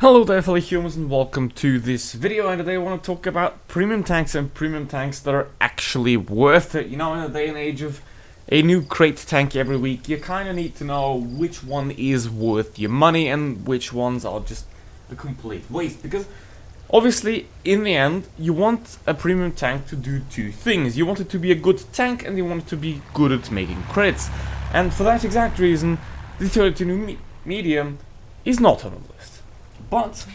Hello there fellow humans and welcome to this video, and today I want to talk about premium tanks and premium tanks that are actually worth it. You know, in a day and age of a new crate tank every week, you kind of need to know which one is worth your money and which ones are just a complete waste. Because obviously, in the end, you want a premium tank to do two things. You want it to be a good tank and you want it to be good at making crits. And for that exact reason, the 32 medium is not on the list. But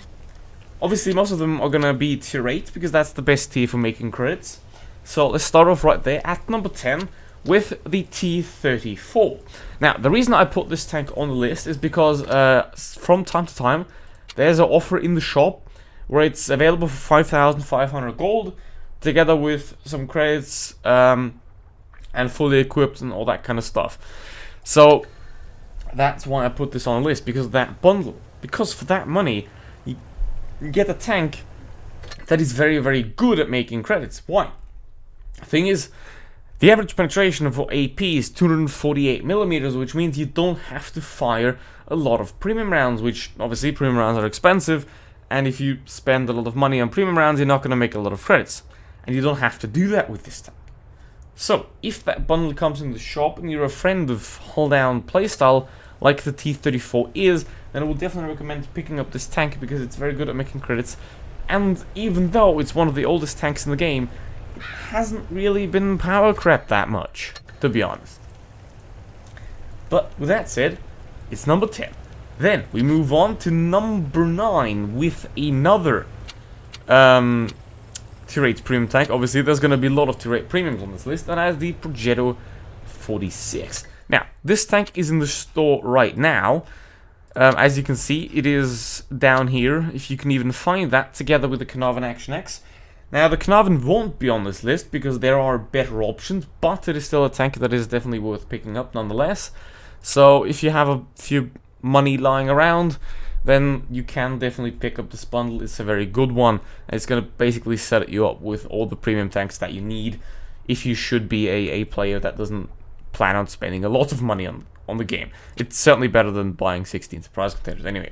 obviously most of them are gonna be tier 8 because that's the best tier for making crits. So let's start off right there at number 10 with the T-34. Now the reason I put this tank on the list is because from time to time there's an offer in the shop where it's available for 5,500 gold together with some credits and fully equipped and all that kind of stuff. So that's why I put this on the list, because of that bundle. Because for that money, you get a tank that is very, very good at making credits. Why? The thing is, the average penetration for AP is 248mm, which means you don't have to fire a lot of premium rounds, which obviously premium rounds are expensive, and if you spend a lot of money on premium rounds, you're not going to make a lot of credits. And you don't have to do that with this tank. So, if that bundle comes in the shop and you're a friend of hull-down playstyle, like the T-34 is, then I would definitely recommend picking up this tank because it's very good at making credits. And even though it's one of the oldest tanks in the game, it hasn't really been power crept that much, to be honest. But with that said, it's number 10. Then we move on to number 9 with another tier 8 premium tank. Obviously there's going to be a lot of tier 8 premiums on this list, and as the Progetto 46. Now, this tank is in the store right now. As you can see, it is down here, if you can even find that, together with the Carnarvon Action X. Now, the Carnarvon won't be on this list because there are better options, but it is still a tank that is definitely worth picking up nonetheless. So, if you have a few money lying around, then you can definitely pick up this bundle. It's a very good one, and it's going to basically set you up with all the premium tanks that you need if you should be a player that doesn't plan on spending a lot of money on the game. It's certainly better than buying 16 surprise containers anyway.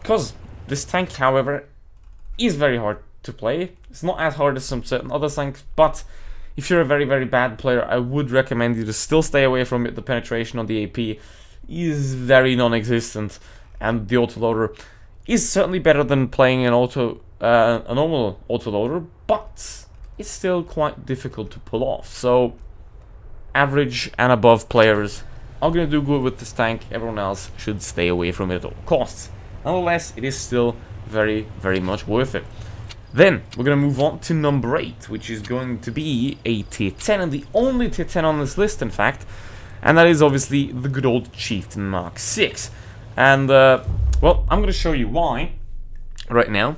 Because this tank, however, is very hard to play. It's not as hard as some certain other tanks, but if you're a very, very bad player, I would recommend you to still stay away from it. The penetration on the AP is very non-existent, and the autoloader is certainly better than playing a normal autoloader, but it's still quite difficult to pull off. So average and above players are going to do good with this tank. Everyone else should stay away from it at all costs. Nonetheless, it is still very, very much worth it. Then we're going to move on to number 8, which is going to be a tier 10, and the only tier 10 on this list, in fact, and that is obviously the good old Chieftain Mark VI. And well, I'm going to show you why right now.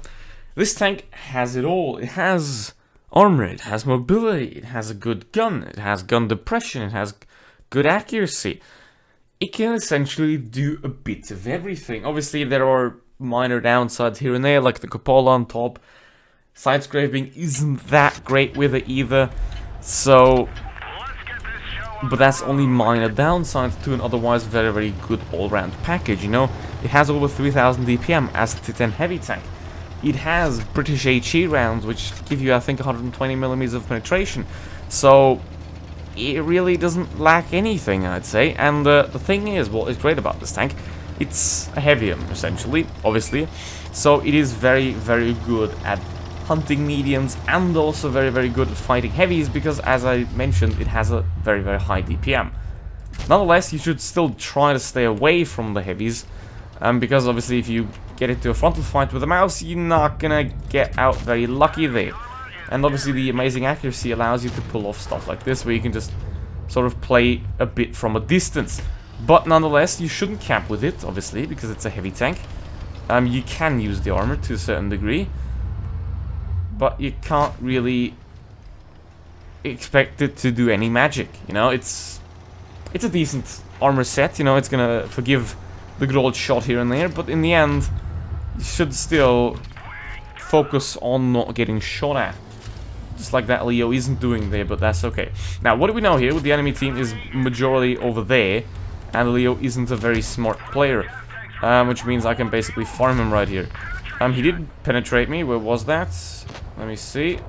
This tank has it all. It has armor, it has mobility, it has a good gun, it has gun depression, it has good accuracy. It can essentially do a bit of everything. Obviously there are minor downsides here and there, like the cupola on top. Side scraping isn't that great with it either, so but that's only minor downsides to an otherwise very, very good all-round package, you know. It has over 3000 DPM as a T10 heavy tank. It has British HE rounds, which give you, I think, 120mm of penetration. So, it really doesn't lack anything, I'd say. And the thing is, what is great about this tank, it's a heavium, essentially, obviously. So, it is very, very good at hunting mediums and also very, very good at fighting heavies because, as I mentioned, it has a very, very high DPM. Nonetheless, you should still try to stay away from the heavies. Because obviously if you get into a frontal fight with a mouse, you're not gonna get out very lucky there. And obviously the amazing accuracy allows you to pull off stuff like this, where you can just sort of play a bit from a distance. But nonetheless, you shouldn't camp with it, obviously, because it's a heavy tank. You can use the armor to a certain degree, but you can't really expect it to do any magic, you know. It's a decent armor set, you know, it's gonna forgive the good old shot here and there, but in the end, you should still focus on not getting shot at. Just like that Leo isn't doing there, but that's okay. Now, what do we know here? With the enemy team is majority over there, and Leo isn't a very smart player. which means I can basically farm him right here. He did penetrate me. Where was that? Let me see.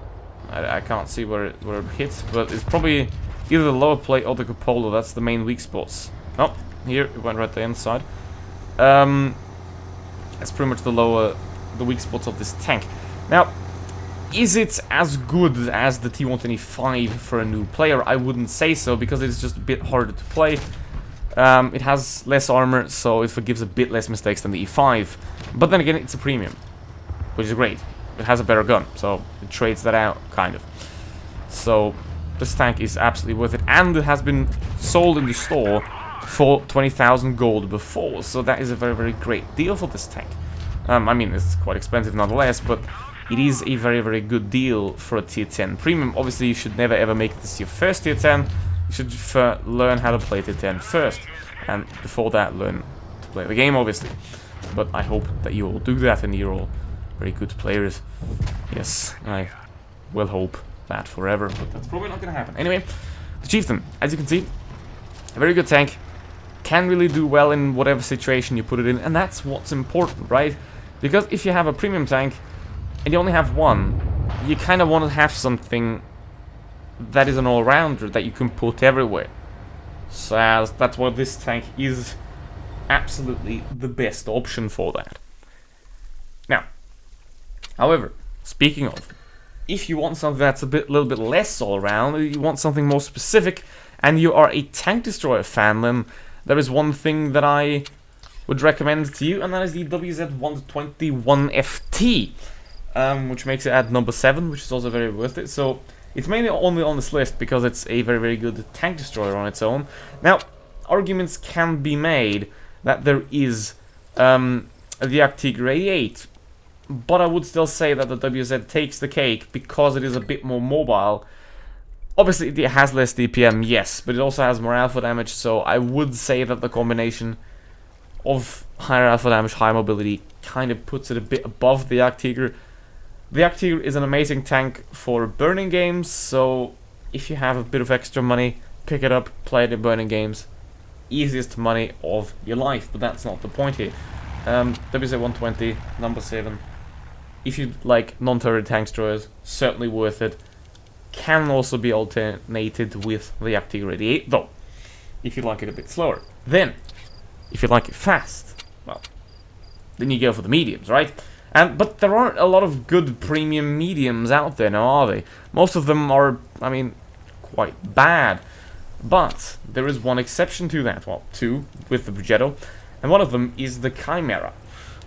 I can't see where it hit, but it's probably either the lower plate or the cupola. That's the main weak spots. Oh, here it went right the inside. That's pretty much the weak spots of this tank. Now, is it as good as the T125 for a new player? I wouldn't say so, because it's just a bit harder to play. It has less armor, so it forgives a bit less mistakes than the E5. But then again, it's a premium, which is great. It has a better gun, so it trades that out, kind of. So, this tank is absolutely worth it, and it has been sold in the store for 20,000 gold before, so that is a very, very great deal for this tank. I mean, it's quite expensive nonetheless, but it is a very, very good deal for a tier 10 premium. Obviously, you should never ever make this your first tier 10. You should learn how to play tier 10 first, and before that, learn to play the game, obviously. But I hope that you all do that, and you're all very good players. Yes, I will hope that forever, but that's probably not going to happen. Anyway, the Chieftain, as you can see, a very good tank. Can really do well in whatever situation you put it in, and that's what's important, right? Because if you have a premium tank and you only have one, you kind of want to have something that is an all-rounder that you can put everywhere. So that's why this tank is absolutely the best option for that. Now, however, speaking of, if you want something that's a little bit less all-round, you want something more specific, and you are a tank destroyer fan, then there is one thing that I would recommend to you, and that is the WZ-121FT, which makes it at number 7, which is also very worth it. So it's mainly only on this list because it's a very, very good tank destroyer on its own. Now, arguments can be made that there is the Tigre 88, but I would still say that the WZ takes the cake because it is a bit more mobile. Obviously, it has less DPM, yes, but it also has more alpha damage, so I would say that the combination of higher alpha damage, higher mobility, kind of puts it a bit above the Tigre. The Tigre is an amazing tank for burning games, so if you have a bit of extra money, pick it up, play it in burning games. Easiest money of your life, but that's not the point here. WZ-120, number 7. If you like non-turret tank destroyers, certainly worth it. Can also be alternated with the Tigre 88, though, if you like it a bit slower. Then, if you like it fast, well, then you go for the mediums, right? But there aren't a lot of good premium mediums out there now, are they? Most of them are, I mean, quite bad. But there is one exception to that, well, 2 with the Progetto, and one of them is the Chimera.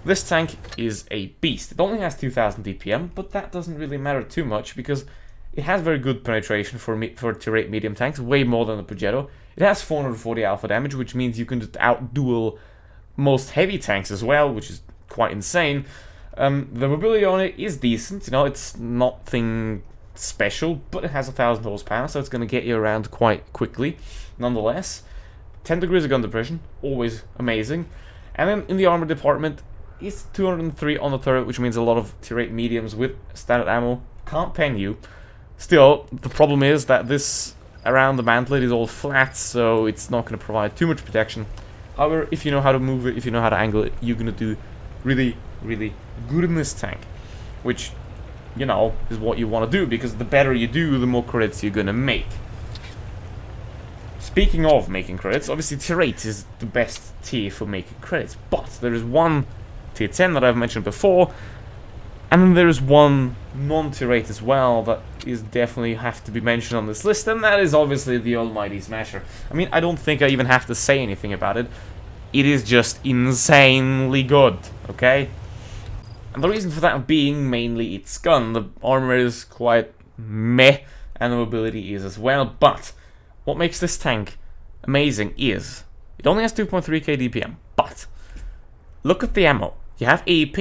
This tank is a beast. It only has 2000 DPM, but that doesn't really matter too much because it has very good penetration for tier 8 medium tanks, way more than the Progetto. It has 440 alpha damage, which means you can just out-duel most heavy tanks as well, which is quite insane. The mobility on it is decent, you know, it's nothing special, but it has 1000 horsepower, so it's going to get you around quite quickly, nonetheless. 10 degrees of gun depression, always amazing. And then in the armor department, it's 203 on the turret, which means a lot of tier 8 mediums with standard ammo can't pen you. Still, the problem is that this around the mantlet is all flat, so it's not going to provide too much protection. However, if you know how to move it, if you know how to angle it, you're going to do really, really good in this tank. Which, you know, is what you want to do, because the better you do, the more credits you're going to make. Speaking of making credits, obviously tier 8 is the best tier for making credits, but there is one tier 10 that I've mentioned before, and then there is one non-tier 8 as well that is definitely have to be mentioned on this list, and that is obviously the almighty Smasher. I mean, I don't think I even have to say anything about it. It is just insanely good, okay? And the reason for that being mainly its gun. The armor is quite meh, and the mobility is as well, but what makes this tank amazing is it only has 2.3k DPM, but look at the ammo. You have AP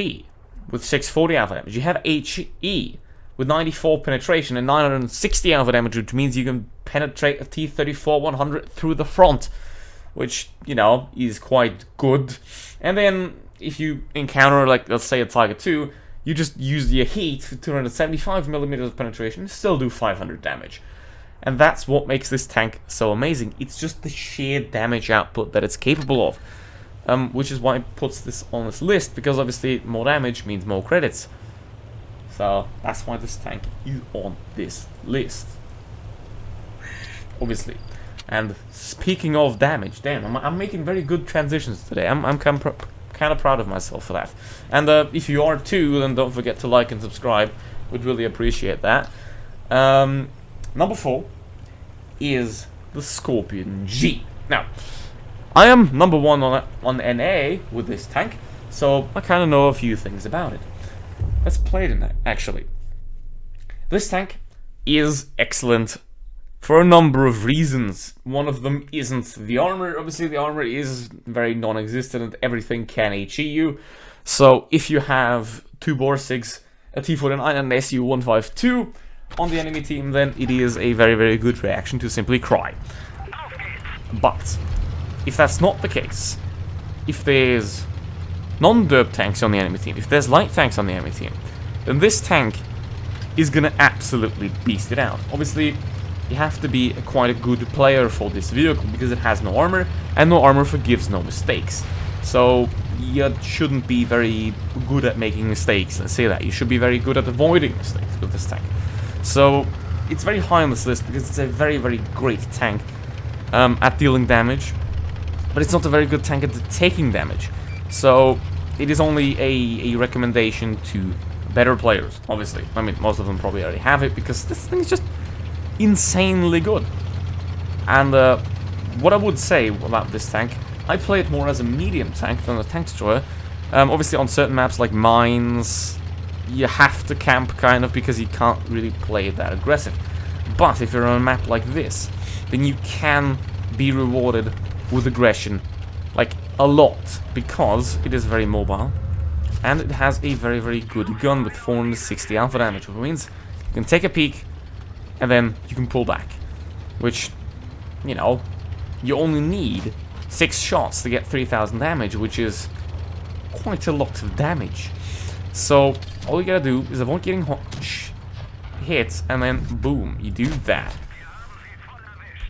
with 640 alpha damage. You have HE with 94 penetration and 960 alpha damage, which means you can penetrate a T-34-100 through the front, which, you know, is quite good. And then if you encounter, like, let's say a Tiger 2, you just use your heat for 275mm of penetration and still do 500 damage. And that's what makes this tank so amazing. It's just the sheer damage output that it's capable of. which is why it puts this on this list, because obviously more damage means more credits. So that's why this tank is on this list, obviously. And speaking of damage, damn, I'm making very good transitions today. I'm kind of proud of myself for that. And if you are too, then don't forget to like and subscribe. Would really appreciate that. Number 4 is the Scorpion G. Now, I am number 1 on NA with this tank, so I kind of know a few things about it. Let's play it actually. This tank is excellent for a number of reasons. One of them isn't the armor. Obviously, the armor is very non-existent and everything can HE you. So if you have 2 Borsigs, a T49 and an SU-152 on the enemy team, then it is a very, very good reaction to simply cry. But if that's not the case, if there's non-derp tanks on the enemy team, if there's light tanks on the enemy team, then this tank is gonna absolutely beast it out. Obviously, you have to be quite a good player for this vehicle because it has no armor, and no armor forgives no mistakes. So you shouldn't be very good at making mistakes, let's say that. You should be very good at avoiding mistakes with this tank. So it's very high on this list because it's a very, very great tank at dealing damage, but it's not a very good tank at taking damage. So it is only a recommendation to better players, obviously. I mean, most of them probably already have it because this thing is just insanely good. And what I would say about this tank, I play it more as a medium tank than a tank destroyer. Obviously on certain maps like mines, you have to camp kind of because you can't really play it that aggressive. But if you're on a map like this, then you can be rewarded with aggression, like a lot, because it is very mobile and it has a very, very good gun with 460 alpha damage, which means you can take a peek and then you can pull back, which, you know, you only need 6 shots to get 3000 damage, which is quite a lot of damage. So all you gotta do is avoid getting hit, and then boom, you do that.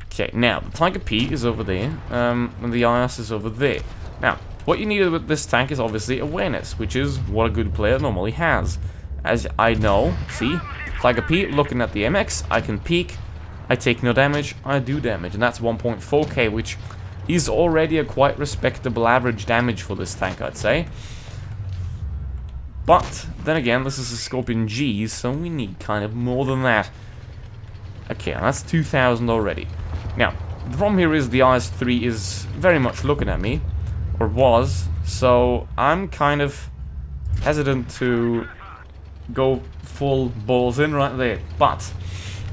Okay, now the Tiger P is over there, and the IS is over there. Now, what you need with this tank is obviously awareness, which is what a good player normally has. As I know, see, Tiger P looking at the MX, I can peek, I take no damage, I do damage, and that's 1.4k, which is already a quite respectable average damage for this tank, I'd say. But then again, this is a Scorpion G, so we need kind of more than that. Okay, that's 2000 already. Now, the problem here is the IS-3 is very much looking at me, or was, so I'm kind of hesitant to go full balls in right there. But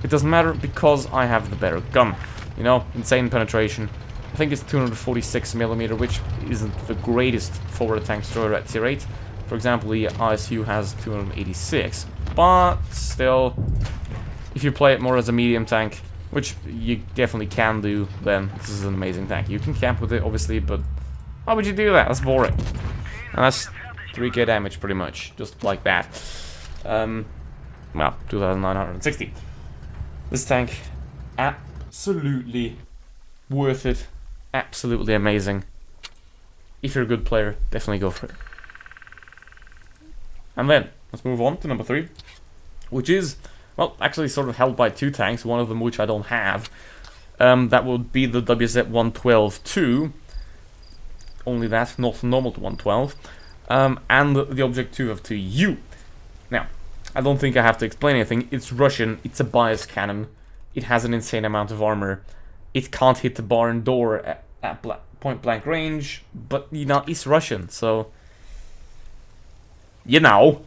it doesn't matter because I have the better gun. You know, insane penetration. I think it's 246mm, which isn't the greatest for a tank destroyer at tier 8. For example, the ISU has 286, but still, if you play it more as a medium tank, which you definitely can do, then this is an amazing tank. You can camp with it, obviously, but why would you do that? That's boring. And that's 3k damage, pretty much, just like that. Well, 2960. This tank, absolutely worth it. Absolutely amazing. If you're a good player, definitely go for it. And then, let's move on to number 3, which is, well, actually sort of held by 2 tanks, one of them which I don't have. That would be the WZ-112-2, only that, not normal to 112, and the Object 2 Now, I don't think I have to explain anything. It's Russian, it's a bias cannon, it has an insane amount of armor, it can't hit the barn door at point blank range, but, you know, it's Russian, so, you know,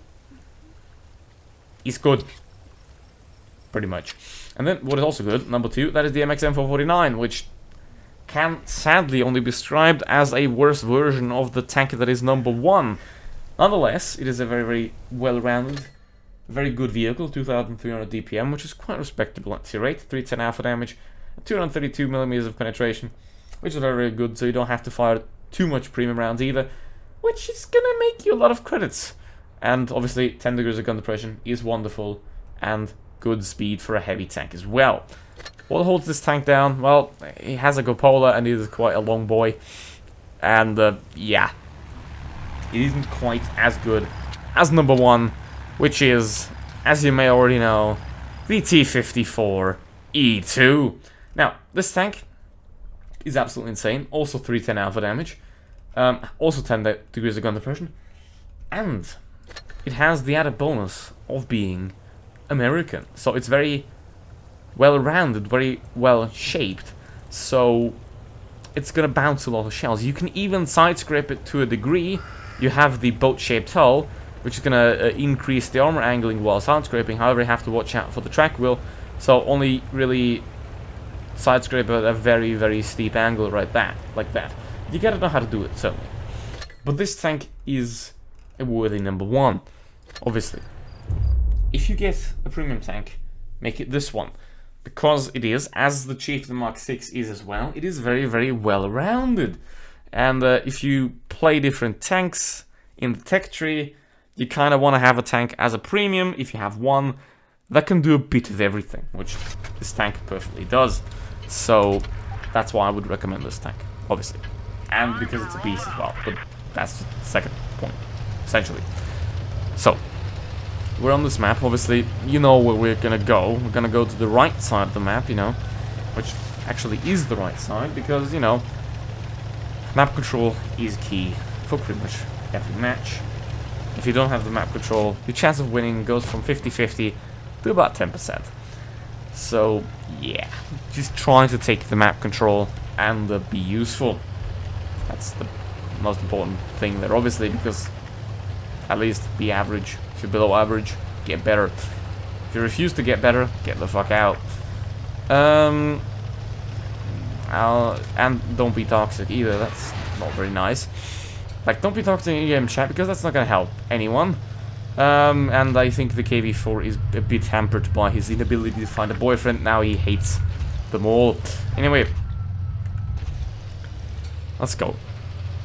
it's good, pretty much. And then, what is also good, number 2, that is the MX-M449, which can sadly only be described as a worse version of the tank that is number 1. Nonetheless, it is a very, very well-rounded, very good vehicle, 2300 DPM, which is quite respectable at tier 8, 310 alpha damage, 232mm of penetration, which is very, very good, so you don't have to fire too much premium rounds either, which is gonna make you a lot of credits. And obviously, 10 degrees of gun depression is wonderful, and good speed for a heavy tank as well. What holds this tank down? Well, he has a cupola, and he is quite a long boy. And yeah, it isn't quite as good as number 1, which is, as you may already know, the T-54E2. Now, this tank is absolutely insane. Also 310 alpha damage. Also 10 degrees of gun depression. And it has the added bonus of being American. So it's very well-rounded, very well-shaped. So it's gonna bounce a lot of shells. You can even side-scrape it to a degree. You have the boat-shaped hull, which is gonna increase the armor angling while side-scraping. However, you have to watch out for the track wheel. So only really side-scrape at a very, very steep angle like that. You gotta know how to do it, certainly. But this tank is a worthy number 1, obviously. If you get a premium tank, make it this one. Because it is, as the Chieftain Mark VI is as well, it is very, very well-rounded. And if you play different tanks in the tech tree, you kind of want to have a tank as a premium, if you have one, that can do a bit of everything, which this tank perfectly does. So that's why I would recommend this tank, obviously. And because it's a beast as well, but that's the second point, essentially. So, we're on this map, obviously, you know where we're gonna go. We're gonna go to the right side of the map, you know, which actually is the right side, because, you know, map control is key for pretty much every match. If you don't have the map control, your chance of winning goes from 50-50 to about 10%. So, yeah, just trying to take the map control and be useful. That's the most important thing there, obviously, because at least be average. If you're below average, get better. If you refuse to get better, get the fuck out. And don't be toxic either, that's not very nice. Like, don't be toxic in game chat, because that's not gonna help anyone. And I think the KV4 is a bit hampered by his inability to find a boyfriend. Now he hates them all. Anyway, let's go.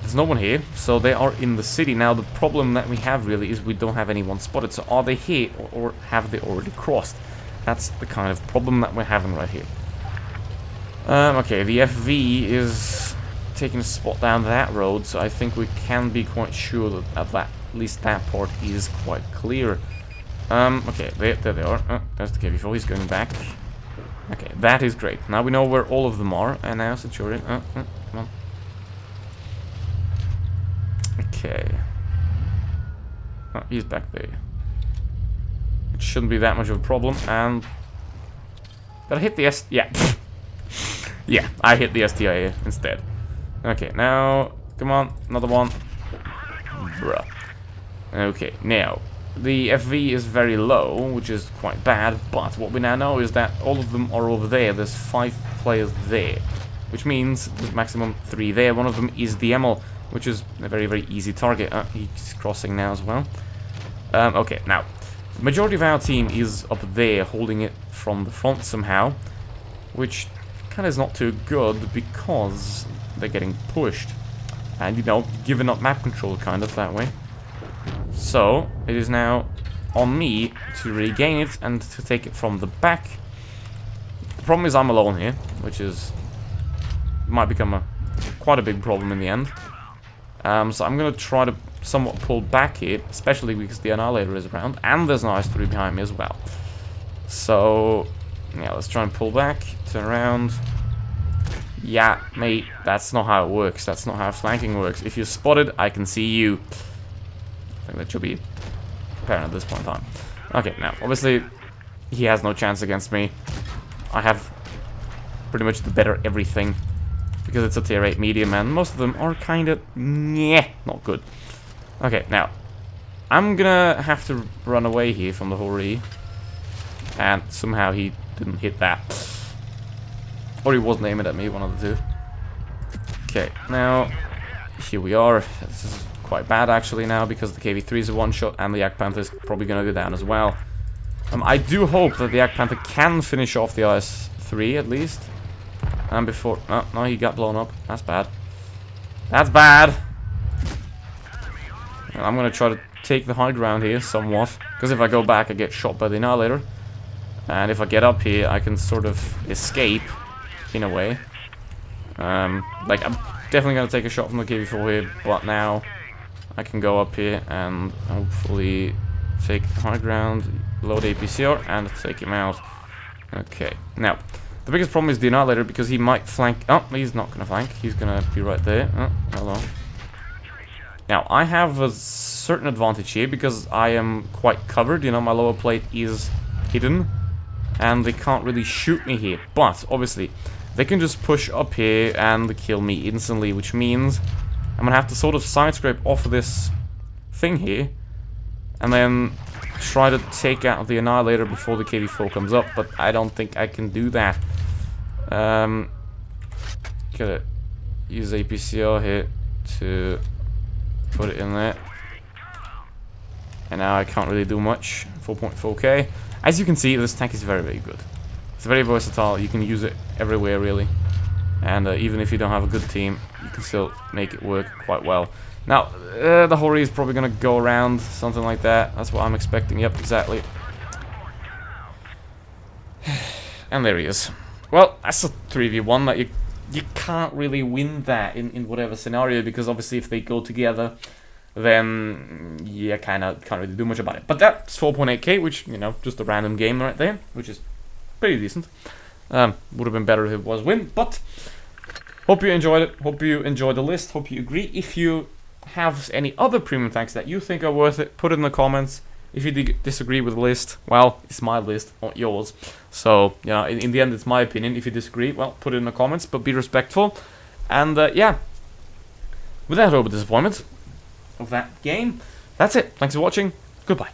There's no one here, so they are in the city. Now, the problem that we have really is we don't have anyone spotted. So are they here, or have they already crossed? That's the kind of problem that we're having right here. Okay, the FV is taking a spot down that road, so I think we can be quite sure that at least that part is quite clear. Okay, there they are. There's the KV4, he's going back. Okay, that is great. Now we know where all of them are, and now Centurion. Come on. Okay. Oh, he's back there. It shouldn't be that much of a problem, and... Did I hit the S... Yeah. Yeah, I hit the STIA instead. Okay, now... Come on, another one. Bruh. Okay, now... The FV is very low, which is quite bad, but what we now know is that all of them are over there. There's 5 players there, which means there's maximum 3 there. One of them is the ML, which is a very, very easy target. He's crossing now as well. Okay, now, the majority of our team is up there, holding it from the front somehow, which kind of is not too good, because they're getting pushed. And, you know, giving up map control kind of that way. So, it is now on me to regain it and to take it from the back. The problem is I'm alone here, which is... might become quite a big problem in the end. So I'm going to try to somewhat pull back here, especially because the Annihilator is around, and there's an IS-3 behind me as well. So, yeah, let's try and pull back, turn around. Yeah, mate, that's not how it works. That's not how flanking works. If you're spotted, I can see you. I think that should be apparent at this point in time. Okay, now, obviously, he has no chance against me. I have pretty much the better everything, because it's a tier 8 medium, and most of them are kind of, yeah, not good. Okay, now, I'm gonna have to run away here from the Hori, and somehow he didn't hit that. Or he wasn't aiming at me, one of the two. Okay, now, here we are. This is quite bad actually now, because the KV-3 is a one-shot, and the Yak Panther is probably gonna go down as well. I do hope that the Yak Panther can finish off the IS-3 at least. And before... Oh, no, he got blown up. That's bad. That's bad! And I'm gonna try to take the high ground here, somewhat. Because if I go back, I get shot by the Annihilator. And if I get up here, I can sort of escape, in a way. Like, I'm definitely going to take a shot from the KV-4 here, but now I can go up here and hopefully take high ground, load APCR, and take him out. Okay, now, the biggest problem is the Annihilator, because he might flank. Oh, he's not going to flank. He's going to be right there. Oh, hello. Now, I have a certain advantage here, because I am quite covered. You know, my lower plate is hidden, and they can't really shoot me here. But, obviously, they can just push up here and kill me instantly, which means I'm going to have to sort of side scrape off of this thing here, and then try to take out the Annihilator before the KV-4 comes up, but I don't think I can do that. Gotta use APCR here to put it in there. And now I can't really do much. 4.4k. As you can see, this tank is very, very good. It's very versatile. You can use it everywhere, really. And even if you don't have a good team, you can still make it work quite well. Now, the Hori is probably going to go around, something like that. That's what I'm expecting. Yep, exactly. And there he is. Well, that's a 3v1 that you can't really win that in whatever scenario, because obviously if they go together, then you kind of can't really do much about it. But that's 4.8k, which, you know, just a random game right there, which is pretty decent. Would have been better if it was win, but hope you enjoyed it. Hope you enjoyed the list. Hope you agree. If you have any other premium tanks that you think are worth it, put it in the comments. If you disagree with the list, well, it's my list, not yours. So, you know, in the end, it's my opinion. If you disagree, well, put it in the comments, but be respectful. And, yeah, without over disappointment of that game, that's it. Thanks for watching. Goodbye.